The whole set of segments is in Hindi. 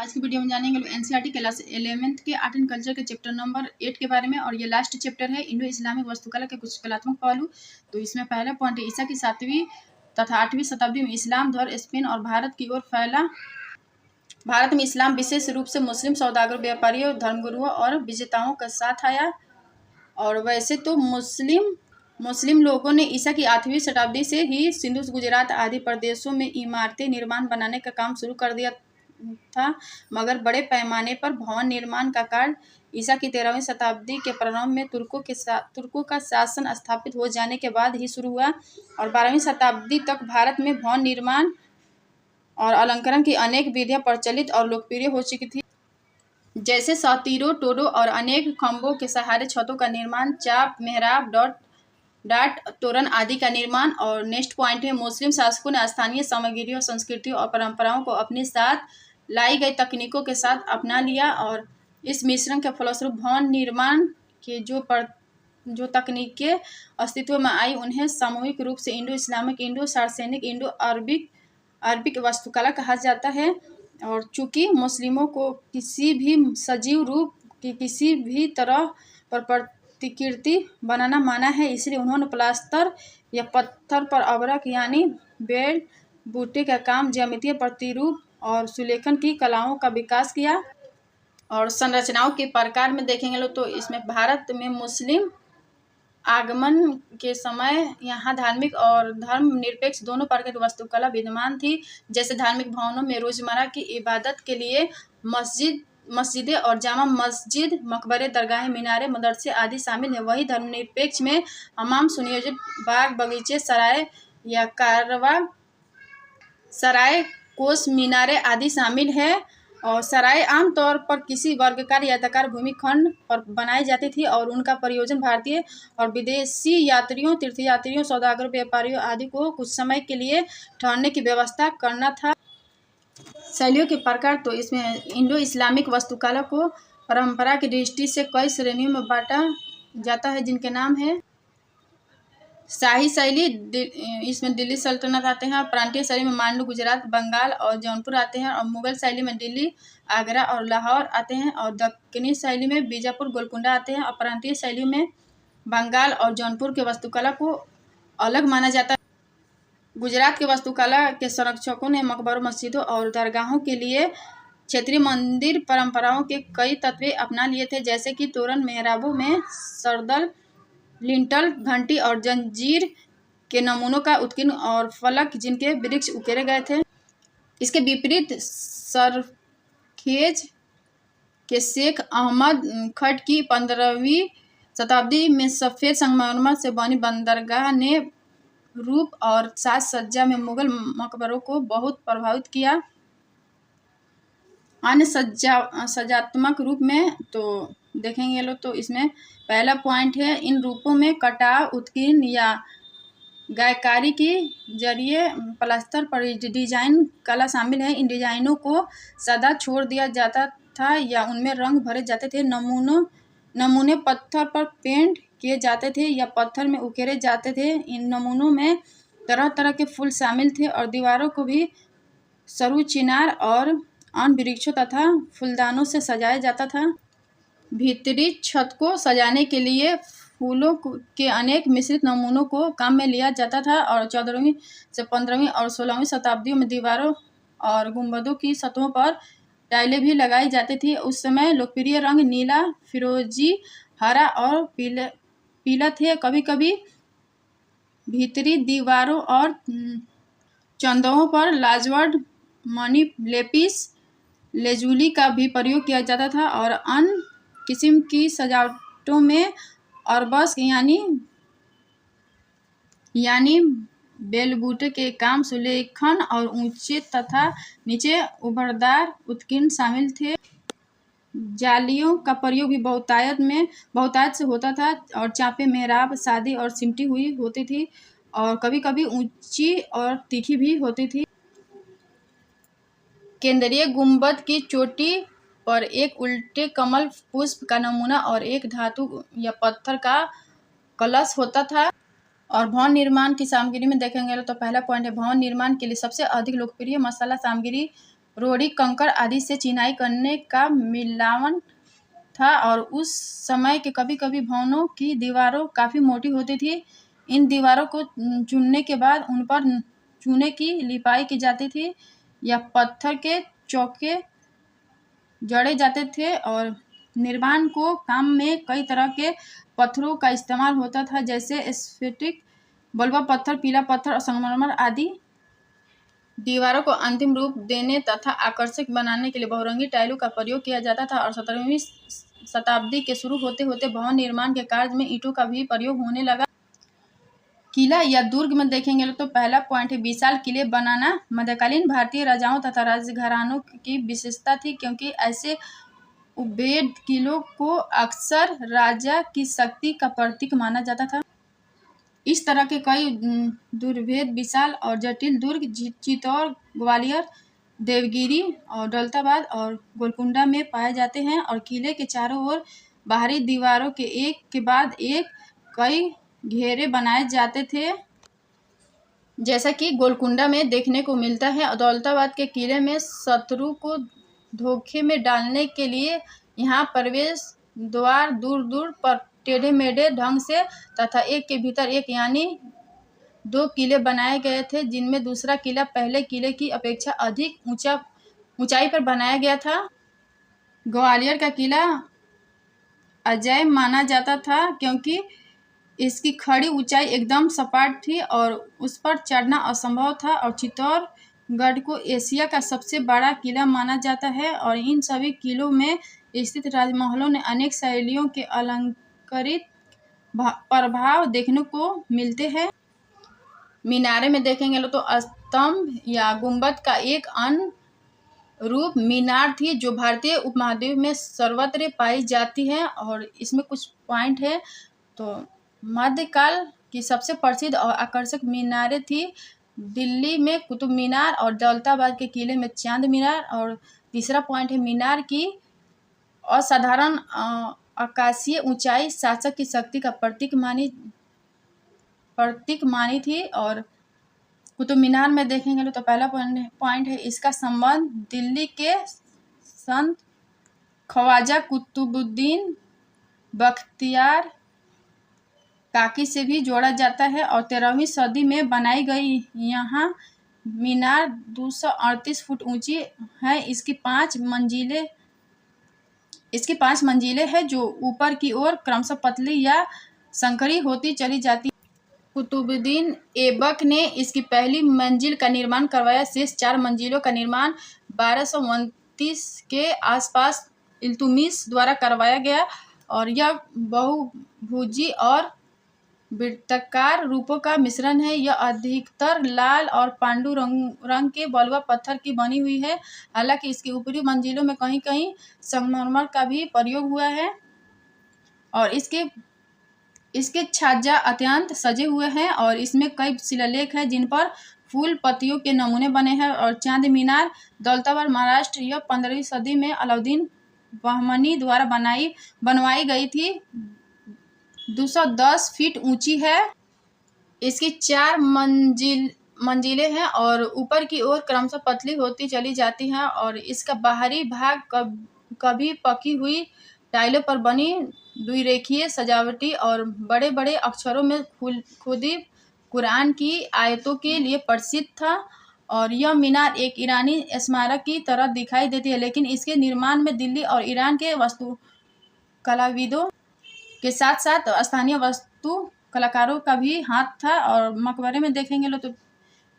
आज की वीडियो में जानेंगे एनसीईआरटी क्लास 11th के आर्ट एंड कल्चर के चैप्टर नंबर 8 के बारे में। और ये लास्ट चैप्टर है इंडो इस्लामिक वास्तुकला के कुछ कलात्मक पहलू। तो इसमें पहला पॉइंट है, ईसा की 7वीं तथा 8वीं शताब्दी में इस्लाम धर्म स्पेन और भारत की ओर फैला। भारत में इस्लाम विशेष रूप से मुस्लिम सौदागरों, व्यापारियों, धर्मगुरुओं और विजेताओं के साथ आया। और वैसे तो मुस्लिम लोगों ने ईसा की 8वीं शताब्दी से ही सिंधु, गुजरात आदि प्रदेशों में इमारतें निर्माण बनाने का काम शुरू कर दिया था, मगर बड़े पैमाने पर भवन निर्माण का कार्य ईसा की 13वीं शताब्दी के प्रारंभ में तुर्कों का शासन स्थापित हो जाने के बाद ही शुरू हुआ। और 12वीं शताब्दी तक भारत में भवन निर्माण और अलंकरण की अनेक विधियां प्रचलित और लोकप्रिय हो चुकी थी, जैसे सातीरो, टोडो और अनेक खंभों के सहारे छतों का निर्माण, चाप, मेहराब, डाट, तोरण आदि का निर्माण। और नेक्स्ट पॉइंट है, मुस्लिम शासकों ने स्थानीय सामग्रियों, संस्कृतियों और परंपराओं को अपने साथ लाई गई तकनीकों के साथ अपना लिया। और इस मिश्रण के फलस्वरूप भवन निर्माण के जो तकनीकें अस्तित्व में आई, उन्हें सामूहिक रूप से Indo Islamic, Indo Saracenic, Indo Arabic वास्तुकला कहा जाता है। और चूंकि मुस्लिमों को किसी भी सजीव रूप की किसी भी तरह पर प्रतिकृति बनाना माना है, इसलिए उन्होंने प्लास्टर या पत्थर पर अबरक यानी बेल बूटे का काम, ज्यामितीय प्रतिरूप और सुलेखन की कलाओं का विकास किया। और संरचनाओं के प्रकार में देखेंगे तो इसमें भारत में मुस्लिम आगमन के समय यहाँ धार्मिक और धर्मनिरपेक्ष दोनों प्रकार की वास्तुकला विद्यमान थी। जैसे धार्मिक भवनों में रोजमर्रा की इबादत के लिए मस्जिदें और जामा मस्जिद, मकबरे, दरगाहें, मीनारे, मदरसे आदि शामिल है। वही धर्मनिरपेक्ष में हमाम, सुनियोजित बाग बगीचे, सराय या कारवा सराय, कोस, मीनारे आदि शामिल है। और सराय आमतौर पर किसी वर्गाकार या आयताकार भूमिखंड पर बनाई जाती थी और उनका प्रयोजन भारतीय और विदेशी यात्रियों, तीर्थयात्रियों, सौदागरों, व्यापारियों आदि को कुछ समय के लिए ठहरने की व्यवस्था करना था। शैलियों के प्रकार तो इसमें इंडो इस्लामिक वास्तुकला को परंपरा की दृष्टि से कई श्रेणियों में बांटा जाता है, जिनके नाम है शाही शैली, इसमें दिल्ली सल्तनत आते हैं। प्रांतीय शैली में मांडू, गुजरात, बंगाल और जौनपुर आते हैं। और मुगल शैली में दिल्ली, आगरा और लाहौर आते हैं। और दक्कनी शैली में बीजापुर, गोलकुंडा आते हैं। और प्रांतीय शैली में बंगाल और जौनपुर के वास्तुकला को अलग माना जाता है। गुजरात के वास्तुकला के संरक्षकों ने मकबरों, मस्जिदों और दरगाहों के लिए क्षेत्रीय मंदिर परंपराओं के कई तत्व अपना लिए थे, जैसे कि तोरण, मेहराबों में सरदल, लिंटल, घंटी और जंजीर के नमूनों का उत्कीर्ण और फलक जिनके वृक्ष उकेरे गए थे। इसके विपरीत सरखेज के शेख अहमद खट की 15वीं शताब्दी में सफ़ेद संगमरमर से बनी बंदरगाह ने रूप और साज सज्जा में मुगल मकबरों को बहुत प्रभावित किया। अन्य सज्जात्मक रूप में तो देखेंगे लोग, तो इसमें पहला पॉइंट है, इन रूपों में कटाव, उत्कीर्ण या गायकारी के जरिए प्लास्टर पर डिजाइन कला शामिल है। इन डिजाइनों को सादा छोड़ दिया जाता था या उनमें रंग भरे जाते थे। नमूने पत्थर पर पेंट किए जाते थे या पत्थर में उकेरे जाते थे। इन नमूनों में तरह तरह के फूल शामिल थे और दीवारों को भी सरू, चिनार और अन्य वृक्षों तथा फूलदानों से सजाया जाता था। भीतरी छत को सजाने के लिए फूलों के अनेक मिश्रित नमूनों को काम में लिया जाता था। और 14वीं से 15वीं और 16वीं शताब्दियों में दीवारों और गुंबदों की सतहों पर टाइलें भी लगाई जाती थी। उस समय लोकप्रिय रंग नीला, फिरोजी, हरा और पीला थे। कभी कभी भीतरी दीवारों और चंदों पर लाजवर्ड, मनी, लेपिस लेजुली का भी प्रयोग किया जाता था। और अन्य किस्म की सजावटों में अरबस यानी बेलबूटे के काम, सुलेखन और ऊंचे तथा नीचे उभरदार उत्कीर्ण शामिल थे। जालियों का प्रयोग भी बहुतायत से होता था। और चापें, मेहराब सादी और सिमटी हुई होती थी और कभी कभी ऊंची और तीखी भी होती थी। केंद्रीय गुंबद की चोटी पर एक उल्टे कमल पुष्प का नमूना और एक धातु या पत्थर का कलश होता था। और भवन निर्माण की सामग्री में देखेंगे तो पहला पॉइंट है, भवन निर्माण के लिए सबसे अधिक लोकप्रिय मसाला सामग्री रोड़ी कंकड़ आदि से चिनाई करने का मिलावन था और उस समय के कभी कभी भवनों की दीवारों काफ़ी मोटी होती थी। इन दीवारों को चुनने के बाद उन पर चूने की लिपाई की जाती थी या पत्थर के चौके जड़े जाते थे और निर्माण को काम में कई तरह के पत्थरों का इस्तेमाल होता था, जैसे स्फटिक, बलुआ पत्थर, पीला पत्थर और संगमरमर आदि। दीवारों को अंतिम रूप देने तथा आकर्षक बनाने के लिए बहुरंगी टाइलों का प्रयोग किया जाता था और 17वीं शताब्दी के शुरू होते होते भवन निर्माण के कार्य में ईंटों का भी प्रयोग होने लगा। किला या दुर्ग में देखेंगे तो पहला पॉइंट है विशाल किले बनाना। मध्यकालीन भारतीय राजाओं तथा राजघरानों की विशेषता थी, क्योंकि ऐसे उभेद किलों को अक्सर राजा की शक्ति का प्रतीक माना जाता था। इस तरह के कई दुर्भेद, विशाल और जटिल दुर्ग चित्तौड़, ग्वालियर, देवगिरी और दौलताबाद और गोलकुंडा में पाए जाते हैं और किले के चारों ओर बाहरी दीवारों के एक के बाद एक कई घेरे बनाए जाते थे, जैसा कि गोलकुंडा में देखने को मिलता है। दौलताबाद के किले में शत्रु को धोखे में डालने के लिए यहाँ प्रवेश द्वार दूर दूर पर टेढ़े मेढ़े ढंग से तथा एक के भीतर एक यानी 2 किले बनाए गए थे, जिनमें दूसरा किला पहले किले की अपेक्षा अधिक ऊंचाई पर बनाया गया था। ग्वालियर का किला अजेय माना जाता था, क्योंकि इसकी खड़ी ऊंचाई एकदम सपाट थी और उस पर चढ़ना असंभव था और चित्तौड़गढ़ को एशिया का सबसे बड़ा किला माना जाता है और इन सभी किलों में स्थित राजमहलों ने अनेक शैलियों के अलंकृत प्रभाव देखने को मिलते हैं। मीनारे में देखेंगे तो स्तंभ या गुंबद का एक अन्य रूप मीनार थी, जो भारतीय उपमहाद्वीप में सर्वत्र पाई जाती है और इसमें कुछ पॉइंट है। तो मध्यकाल की सबसे प्रसिद्ध और आकर्षक मीनारें थी दिल्ली में कुतुब मीनार और दौलताबाद के किले में चांद मीनार। और तीसरा पॉइंट है मीनार की असाधारण आकाशीय ऊंचाई शासक की शक्ति का प्रतीक मानी थी। और कुतुब मीनार में देखेंगे तो पहला पॉइंट है इसका संबंध दिल्ली के संत ख्वाजा कुतुबुद्दीन बख्तियार काकी से भी जोड़ा जाता है और 13वीं सदी में बनाई गई यहाँ मीनार 238 फुट ऊंची है। इसकी 5 मंजिलें हैं, जो ऊपर की ओर क्रमशः पतली या संकरी होती चली जाती है। कुतुबुद्दीन ऐबक ने इसकी पहली मंजिल का निर्माण करवाया। शेष 4 मंजिलों का निर्माण 1229 के आसपास इल्तुमिश द्वारा करवाया गया और यह बहुभुजी और वृत्ताकार रूपों का मिश्रण है। यह अधिकतर लाल और पांडु रंग के बलुआ पत्थर की बनी हुई है। हालांकि इसकी ऊपरी मंजिलों में कहीं कहीं संगमरमर का भी प्रयोग हुआ है और इसके छज्जा अत्यंत सजे हुए हैं और इसमें कई शिलालेख हैं जिन पर फूल पत्तियों के नमूने बने हैं। और चांद मीनार दौलताबाद, महाराष्ट्र, यह 15वीं सदी में अलाउद्दीन बहमनी द्वारा बनवाई गई थी। 210 फीट ऊंची है। इसकी 4 मंजिलें हैं और ऊपर की ओर क्रमशः पतली होती चली जाती हैं और इसका बाहरी भाग कभी पकी हुई टाइलों पर बनी द्विरेखीय सजावटी और बड़े बड़े अक्षरों में खुदी कुरान की आयतों के लिए प्रसिद्ध था। और यह मीनार एक ईरानी स्मारक की तरह दिखाई देती है, लेकिन इसके निर्माण में दिल्ली और ईरान के वास्तुकलाविदों के साथ साथ स्थानीय वास्तु कलाकारों का भी हाथ था। और मकबरे में देखेंगे तो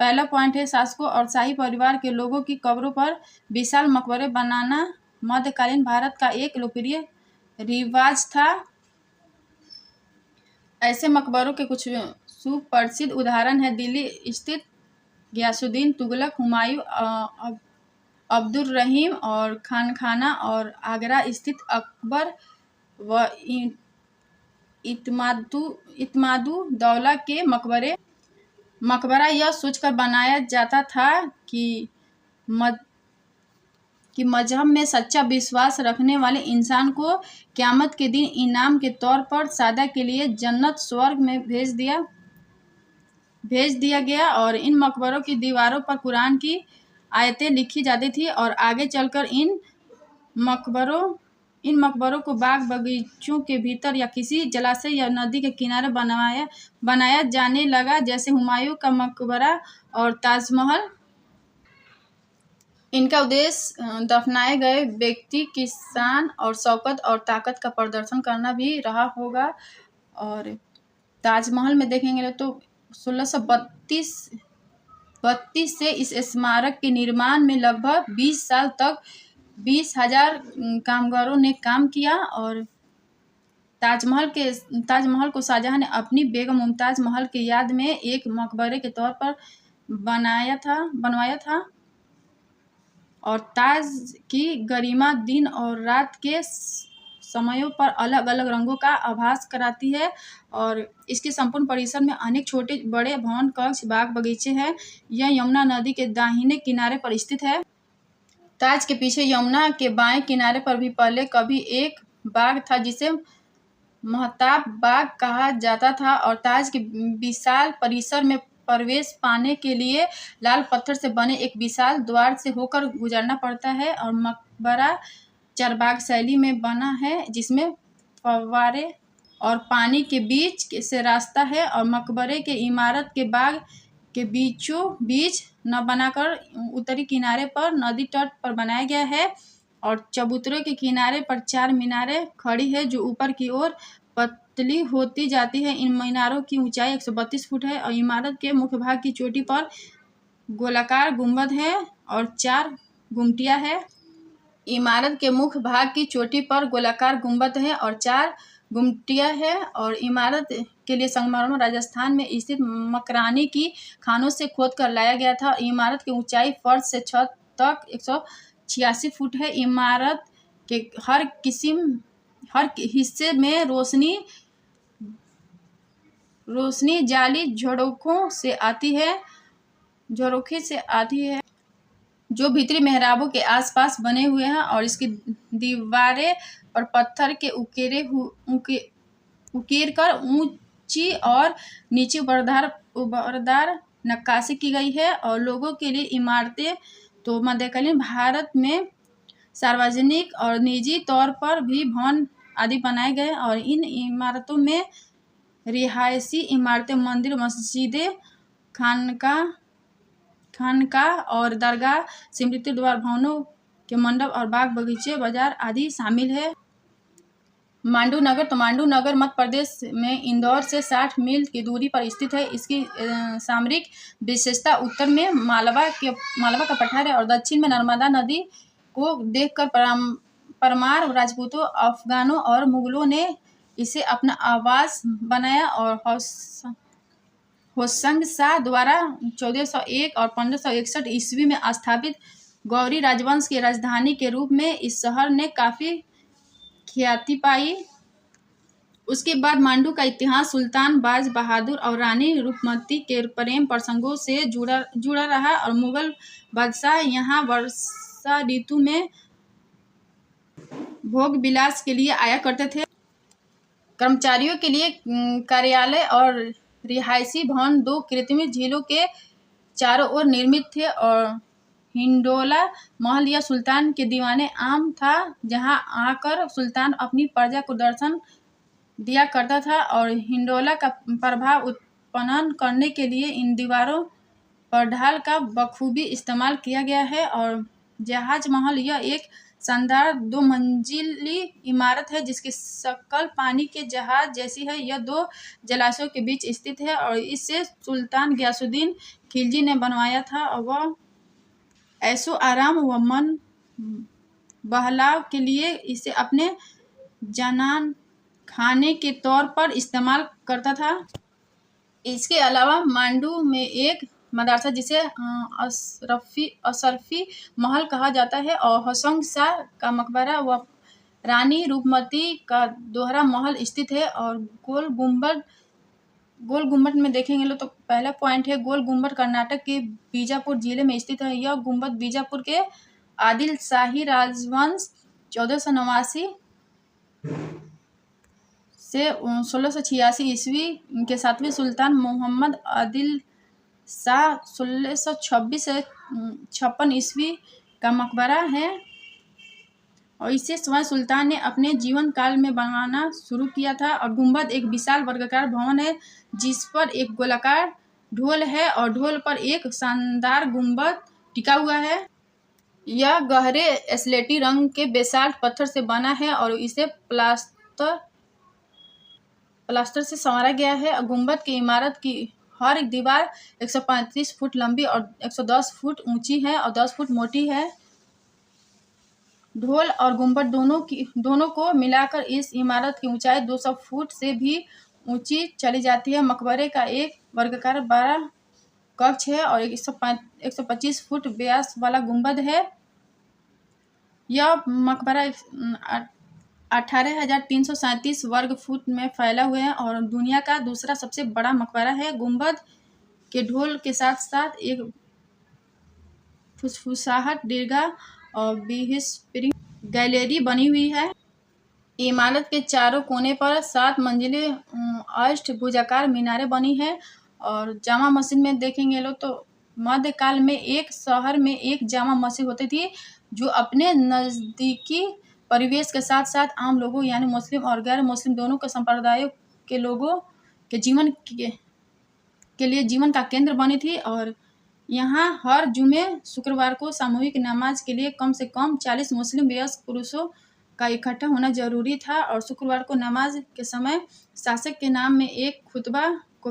पहला पॉइंट है शासकों और शाही परिवार के लोगों की कब्रों पर विशाल मकबरे बनाना मध्यकालीन भारत का एक लोकप्रिय रिवाज था। ऐसे मकबरों के कुछ सुप्रसिद्ध उदाहरण है दिल्ली स्थित गयासुद्दीन तुगलक, हुमायूं, अब्दुल रहीम और खानखाना और आगरा स्थित अकबर व इत्मादु दौला के मकबरा यह सोचकर बनाया जाता था कि मजहब में सच्चा विश्वास रखने वाले इंसान को क़यामत के दिन इनाम के तौर पर सादा के लिए जन्नत स्वर्ग में भेज दिया गया। और इन मकबरों की दीवारों पर कुरान की आयतें लिखी जाती थी और आगे चलकर इन मकबरों को बाग बगीचों के भीतर या किसी जलाशय या नदी के किनारे बनाया जाने लगा, जैसे हुमायूं का मकबरा और ताजमहल। इनका उद्देश्य दफनाए गए व्यक्ति की शान और शौकत और ताकत का प्रदर्शन करना भी रहा होगा। और ताजमहल में देखेंगे तो 1632 से इस स्मारक के निर्माण में लगभग 20 साल तक 20,000 कामगारों ने काम किया। और ताजमहल को शाहजहां ने अपनी बेगम मुमताज महल की याद में एक मकबरे के तौर पर बनवाया था। और ताज की गरिमा दिन और रात के समयों पर अलग अलग रंगों का आभास कराती है। और इसके संपूर्ण परिसर में अनेक छोटे बड़े भवन, कक्ष, बाग बगीचे हैं। यह यमुना नदी के दाहिने किनारे पर स्थित है। ताज के पीछे यमुना के बाएं किनारे पर भी पहले कभी एक बाग था जिसे महताब बाग कहा जाता था। और ताज के विशाल परिसर में प्रवेश पाने के लिए लाल पत्थर से बने एक विशाल द्वार से होकर गुजरना पड़ता है। और मकबरा चरबाग शैली में बना है, जिसमें फव्वारे और पानी के बीच से रास्ता है। और मकबरे के इमारत के बाग के बीचों बीच न बनाकर उत्तरी किनारे पर नदी तट पर बनाया गया है। और चबूतरे के किनारे पर 4 मीनारें खड़ी है जो ऊपर की ओर पतली होती जाती है। इन मीनारों की ऊंचाई 132 फुट है। और इमारत के मुख्य भाग की चोटी पर गोलाकार गुंबद है और 4 गुमटियां है। इमारत के मुख्य भाग की चोटी पर गोलाकार गुंबद है और 4 गुमटियां है। और इमारत के लिए संगमरमर राजस्थान में स्थित मकरानी की खानों से खोद कर लाया गया था। इमारत की ऊंचाई फर्श से छत तक 186 फुट है। इमारत के हर हिस्से में रोशनी जाली झरोखे से आती है जो भीतरी मेहराबों के आसपास बने हुए हैं। और इसकी दीवारें पर पत्थर के उकेर कर ऊंची और नीची उबरदार नक्काशी की गई है। और लोगों के लिए इमारतें तो मध्यकालीन भारत में सार्वजनिक और निजी तौर पर भी भवन आदि बनाए गए। और इन इमारतों में रिहायशी इमारतें, मंदिर, मस्जिदें, खानका और दरगाह, स्मृति द्वार, भवनों के मंडप और बाग बगीचे, बाजार आदि शामिल है। मांडू नगर मध्य प्रदेश में इंदौर से 60 मील की दूरी पर स्थित है। इसकी सामरिक विशेषता उत्तर में मालवा का पठार है और दक्षिण में नर्मदा नदी को देखकर परमार राजपूतों, अफगानों और मुगलों ने इसे अपना आवास बनाया। और होशंग शाह द्वारा 1401 और 1561 ईस्वी में स्थापित गौरी राजवंश की राजधानी के रूप में इस शहर ने काफ़ी ख्याति पाई। उसके बाद मांडू का इतिहास सुल्तान बाज बहादुर और रानी रूपमती के प्रेम प्रसंगों से जुड़ा रहा। और मुगल बादशाह यहाँ वर्षा ऋतु में भोग विलास के लिए आया करते थे। कर्मचारियों के लिए कार्यालय और रिहायशी भवन 2 कृत्रिम झीलों के चारों ओर निर्मित थे। और हिंडोला महल या सुल्तान के दीवाने आम था, जहां आकर सुल्तान अपनी प्रजा को दर्शन दिया करता था। और हिंडोला का प्रभाव उत्पन्न करने के लिए इन दीवारों पर ढाल का बखूबी इस्तेमाल किया गया है। और जहाज महल यह एक शानदार 2 मंजिली इमारत है जिसकी शक्ल पानी के जहाज जैसी है। यह 2 जलाशयों के बीच स्थित है और इसे सुल्तान गयासुद्दीन खिलजी ने बनवाया था। और वह ऐशो आराम व मन बहलाव के लिए इसे अपने जनान खाने के तौर पर इस्तेमाल करता था। इसके अलावा मांडू में एक मदरसा जिसे अशरफी महल कहा जाता है और होशंग शाह का मकबरा व रानी रूपमती का दोहरा महल स्थित है। और गोल गुम्बद में देखेंगे तो पहला पॉइंट है गोल गुम्बद कर्नाटक के बीजापुर जिले में स्थित है। यह गुम्बद बीजापुर के आदिल शाही राजवंश 1489 से 1686 ईस्वी के 7वें सुल्तान मोहम्मद आदिल शाह 1626 से 56 ईस्वी का मकबरा है और इसे स्वयं सुल्तान ने अपने जीवन काल में बनाना शुरू किया था। और गुंबद एक विशाल वर्गाकार भवन है जिस पर एक गोलाकार ढोल है और ढोल पर एक शानदार गुंबद टिका हुआ है। यह गहरे स्लेटी रंग के बेसाल्ट पत्थर से बना है और इसे प्लास्टर से संवारा गया है। गुंबद की इमारत की हर एक दीवार 135 फुट लंबी और 110 फुट ऊंची है और 10 फुट मोटी है। ढोल और गुंबद दोनों को मिलाकर इस इमारत की ऊंचाई 200 फुट से भी ऊंची चली जाती है। मकबरे का एक वर्गाकार 12 कक्ष है और 125 फुट व्यास वाला गुंबद है। यह मकबरा 18,337 वर्ग फुट में फैला हुआ है और दुनिया का दूसरा सबसे बड़ा मकबरा है। गुंबद के ढोल के साथ साथ एक फुसफुसाहट दीर्घा और बिस्परिंग गैलरी बनी हुई है। इमारत के चारों कोने पर 7 मंजिले अष्टभुजाकार मीनारें बनी है। और जामा मस्जिद में देखेंगे लोग तो मध्यकाल में एक शहर में एक जामा मस्जिद होती थी जो अपने नज़दीकी परिवेश के साथ साथ आम लोगों यानी मुस्लिम और गैर मुस्लिम दोनों के संप्रदायों के लोगों के जीवन के लिए जीवन का केंद्र बनी थी। और यहाँ हर जुमे शुक्रवार को सामूहिक नमाज के लिए कम से कम 40 मुस्लिम वयस्क पुरुषों का इकट्ठा होना जरूरी था। और शुक्रवार को नमाज के समय शासक के नाम में एक खुतबा को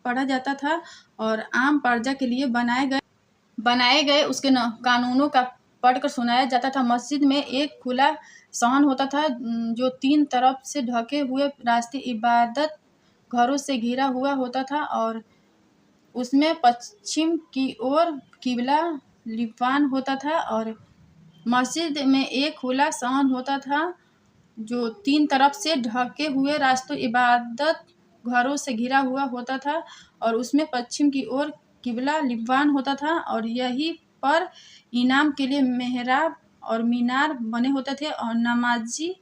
पढ़ा जाता था और आम प्रजा के लिए बनाए गए उसके कानूनों का पढ़कर सुनाया जाता था। मस्जिद में एक खुला सहन होता था जो 3 तरफ से ढके हुए रास्ते इबादत घरों से घिरा हुआ होता था और उसमें पश्चिम की ओर किबला लिबान होता था। और मस्जिद में एक खुला सहन होता था जो 3 तरफ से ढके हुए रास्तों इबादत घरों से घिरा हुआ होता था और उसमें पश्चिम की ओर किबला लिबान होता था। और यहीं पर इमाम के लिए मेहराब और मीनार बने होते थे और नमाजी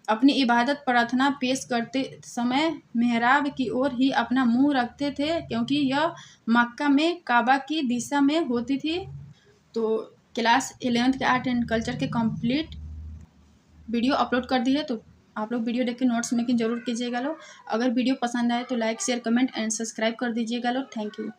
अपनी इबादत प्रार्थना पेश करते समय मेहराब की ओर ही अपना मुंह रखते थे क्योंकि यह मक्का में काबा की दिशा में होती थी। तो क्लास 11th के आर्ट एंड कल्चर के कंप्लीट वीडियो अपलोड कर दी है, तो आप लोग वीडियो देख के नोट्स मेकिंग जरूर कीजिएगा लोग। अगर वीडियो पसंद आए तो like share comment and subscribe कर दीजिएगा लोग। Thank you.